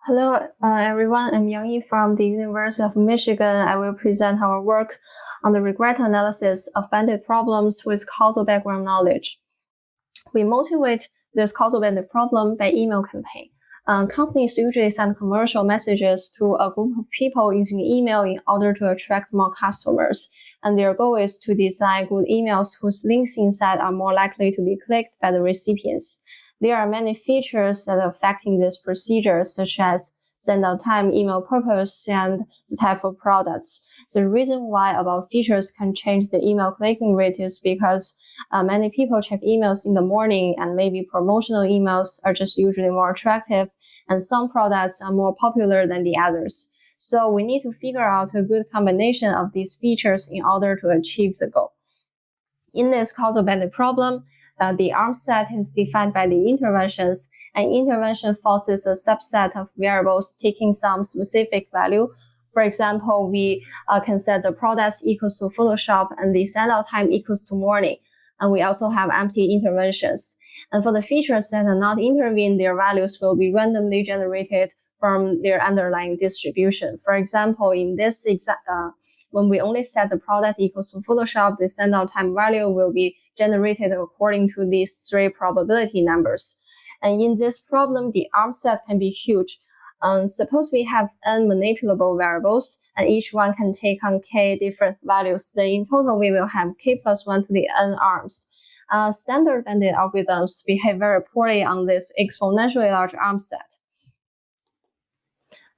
Hello, everyone. I'm Yangyi from the University of Michigan. I will present our work on the regret analysis of bandit problems with causal background knowledge. We motivate this causal bandit problem by email campaign. Companies usually send commercial messages to a group of people using email in order to attract more customers. And their goal is to design good emails whose links inside are more likely to be clicked by the recipients. There are many features that are affecting this procedure, such as send out time, email purpose, and the type of products. The reason why about features can change the email clicking rate is because many people check emails in the morning, and maybe promotional emails are just usually more attractive, and some products are more popular than the others. So we need to figure out a good combination of these features in order to achieve the goal. In this causal bandit problem, the arm set is defined by the interventions, and intervention forces a subset of variables taking some specific value. For example, we can set the products equals to Photoshop and the send out time equals to morning. And we also have empty interventions. And for the features that are not intervened, their values will be randomly generated from their underlying distribution. For example, in this when we only set the product equals to Photoshop, the send out time value will be generated according to these three probability numbers. And in this problem, the arm set can be huge. Suppose we have n manipulable variables, and each one can take on k different values. Then in total, we will have k plus 1 to the n arms. Standard bandit algorithms behave very poorly on this exponentially large arm set.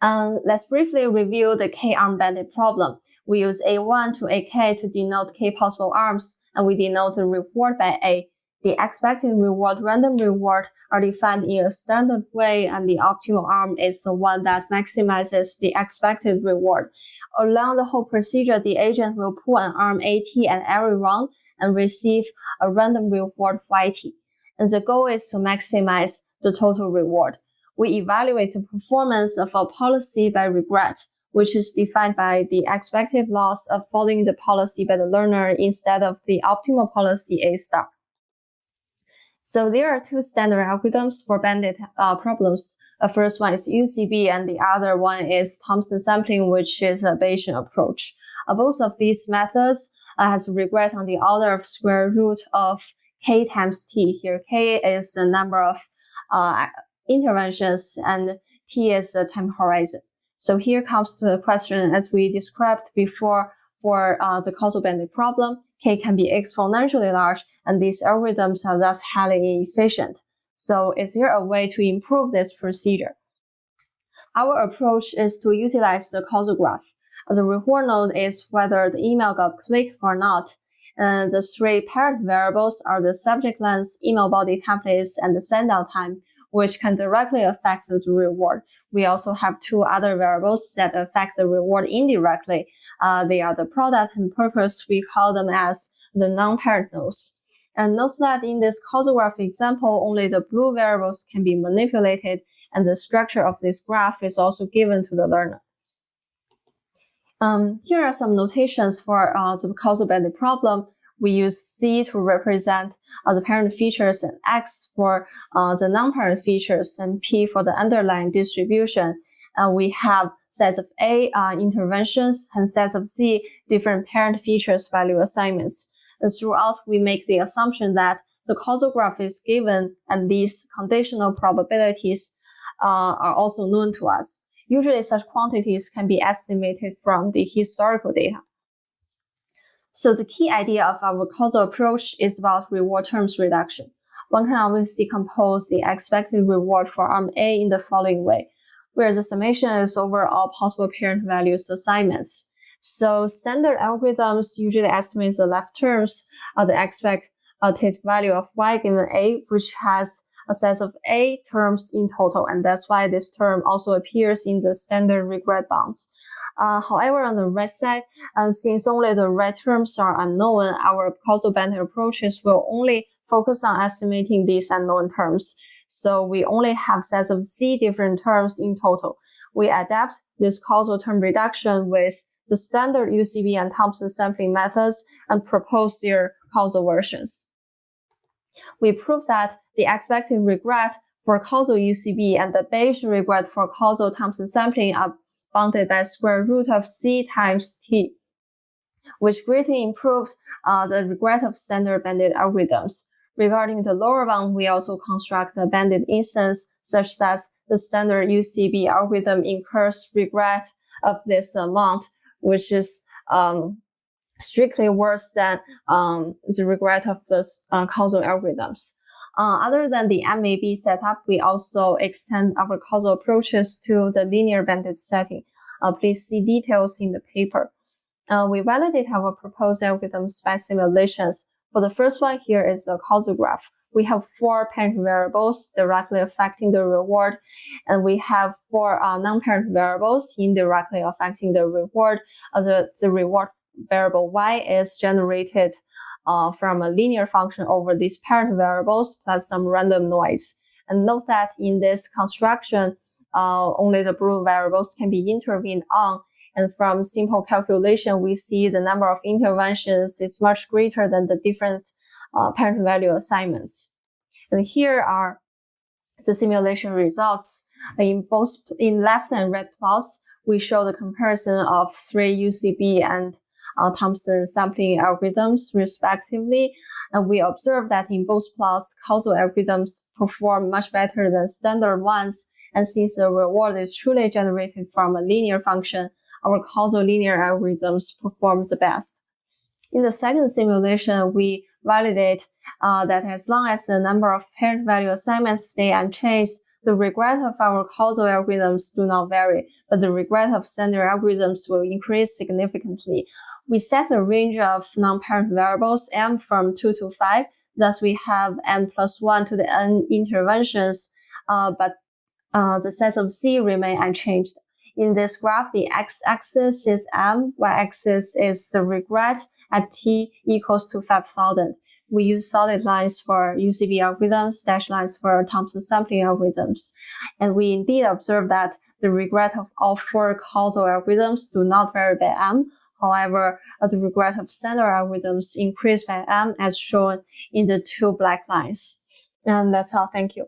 Let's briefly review the k-arm bandit problem. We use A1 to AK to denote k possible arms, and we denote the reward by A. The expected reward, random reward, are defined in a standard way, and the optimal arm is the one that maximizes the expected reward. Along the whole procedure, the agent will pull an arm AT and every round and receive a random reward YT. And the goal is to maximize the total reward. We evaluate the performance of a policy by regret, which is defined by the expected loss of following the policy by the learner instead of the optimal policy A star. So there are two standard algorithms for bandit problems. The first one is UCB, and the other one is Thompson Sampling, which is a Bayesian approach. Both of these methods has regret on the order of square root of k times t. Here, k is the number of interventions, and t is the time horizon. So here comes to the question, as we described before for the causal bandit problem, k can be exponentially large, and these algorithms are thus highly efficient. So is there a way to improve this procedure? Our approach is to utilize the causal graph. The reward node is whether the email got clicked or not. The three parent variables are the subject length, email body templates, and the send out time, which can directly affect the reward. We also have two other variables that affect the reward indirectly. They are the product and purpose. We call them as the non-parent nodes. And note that in this causal graph example, only the blue variables can be manipulated, and the structure of this graph is also given to the learner. Here are some notations for the causal bandit problem. We use C to represent the parent features, and X for the non-parent features, and P for the underlying distribution. We have sets of A interventions and sets of Z different parent features value assignments. And throughout, we make the assumption that the causal graph is given, and these conditional probabilities are also known to us. Usually, such quantities can be estimated from the historical data. So the key idea of our causal approach is about reward terms reduction. One can always decompose the expected reward for arm A in the following way, where the summation is over all possible parent values assignments. So standard algorithms usually estimate the left terms of the expected value of Y given A, which has a set of A terms in total, and that's why this term also appears in the standard regret bounds. However, on the right side, since only the right terms are unknown, our causal bandit approaches will only focus on estimating these unknown terms. So we only have sets of Z different terms in total. We adapt this causal term reduction with the standard UCB and Thompson sampling methods and propose their causal versions. We prove that the expected regret for causal UCB and the beige regret for causal Thompson sampling are bounded by square root of C times T, which greatly improved the regret of standard bandit algorithms. Regarding the lower bound, we also construct a bandit instance such that the standard UCB algorithm incurs regret of this amount, which is strictly worse than the regret of the causal algorithms. Other than the MAB setup, we also extend our causal approaches to the linear bandit setting. Please see details in the paper. We validate our proposed algorithms by simulations. For the first one here is a causal graph. We have 4 parent variables directly affecting the reward, and we have 4 non-parent variables indirectly affecting the reward. The reward variable y is generated from a linear function over these parent variables plus some random noise. And note that in this construction, only the blue variables can be intervened on. And from simple calculation, we see the number of interventions is much greater than the different parent value assignments. And here are the simulation results. In left and right plots, we show the comparison of 3 UCB and Thompson sampling algorithms respectively. And we observe that in both plots, causal algorithms perform much better than standard ones. And since the reward is truly generated from a linear function, our causal linear algorithms perform the best. In the second simulation, we validate that as long as the number of parent value assignments stay unchanged, the regret of our causal algorithms do not vary, but the regret of standard algorithms will increase significantly. We set a range of non-parent variables m from 2 to 5, thus we have n plus 1 to the n interventions, but the sets of z remain unchanged. In this graph, the x-axis is m, y-axis is the regret at t equals to 5,000. We use solid lines for UCB algorithms, dashed lines for Thompson sampling algorithms. And we indeed observe that the regret of all 4 causal algorithms do not vary by m. However, the regret of standard algorithms increase by m as shown in the 2 black lines. And that's all. Thank you.